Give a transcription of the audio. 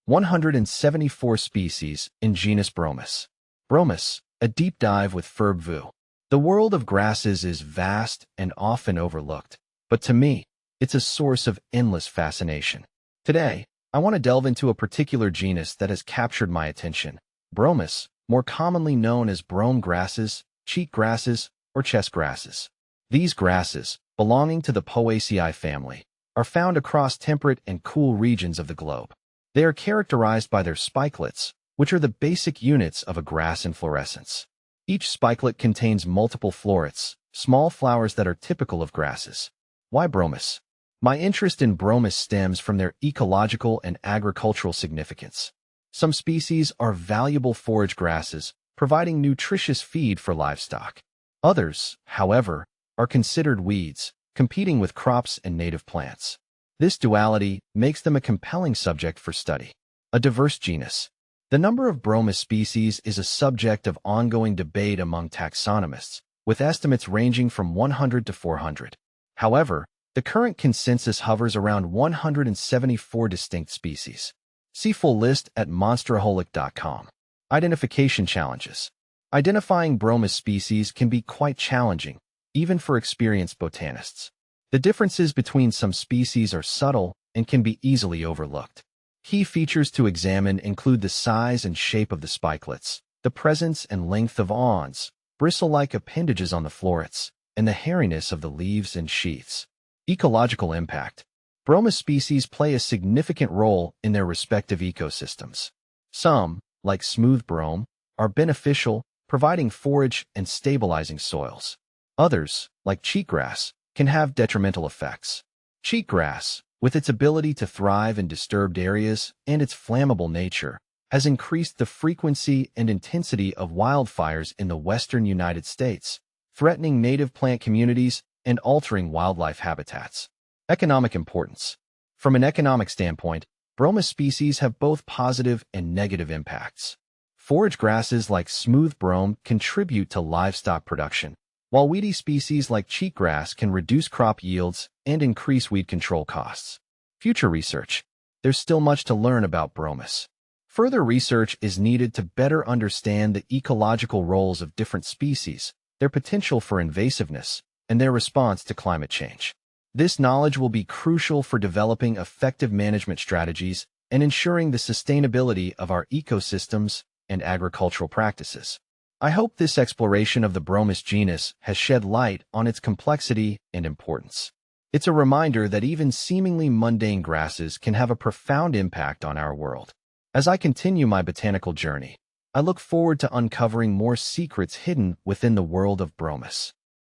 174 species in genus Bromus. Bromus, a deep dive with Ferb Vu. The world of grasses is vast and often overlooked, but to me, it's a source of endless fascination. Today, I want to delve into a particular genus that has captured my attention, Bromus, more commonly known as brome grasses, cheek grasses, or chest grasses. These grasses, belonging to the Poaceae family, are found across temperate and cool regions of the globe. They are characterized by their spikelets, which are the basic units of a grass inflorescence. Each spikelet contains multiple florets, small flowers that are typical of grasses. Why Bromus? My interest in Bromus stems from their ecological and agricultural significance. Some species are valuable forage grasses, providing nutritious feed for livestock. Others, however, are considered weeds, competing with crops and native plants. This duality makes them a compelling subject for study. A diverse genus. The number of Bromus species is a subject of ongoing debate among taxonomists, with estimates ranging from 100 to 400. However, the current consensus hovers around 174 distinct species. See full list at monsteraholic.com. Identification challenges. Identifying Bromus species can be quite challenging, even for experienced botanists. The differences between some species are subtle and can be easily overlooked. Key features to examine include the size and shape of the spikelets, the presence and length of awns, bristle-like appendages on the florets, and the hairiness of the leaves and sheaths. Ecological impact. Bromus species play a significant role in their respective ecosystems. Some, like smooth brome, are beneficial, providing forage and stabilizing soils. Others, like cheatgrass, can have detrimental effects. Cheatgrass, with its ability to thrive in disturbed areas and its flammable nature, has increased the frequency and intensity of wildfires in the western United States, threatening native plant communities and altering wildlife habitats. Economic importance. From an economic standpoint, Bromus species have both positive and negative impacts. Forage grasses like smooth brome contribute to livestock production, while weedy species like cheatgrass can reduce crop yields and increase weed control costs. Future research. There's still much to learn about Bromus. Further research is needed to better understand the ecological roles of different species, their potential for invasiveness, and their response to climate change. This knowledge will be crucial for developing effective management strategies and ensuring the sustainability of our ecosystems and agricultural practices. I hope this exploration of the Bromus genus has shed light on its complexity and importance. It's a reminder that even seemingly mundane grasses can have a profound impact on our world. As I continue my botanical journey, I look forward to uncovering more secrets hidden within the world of Bromus.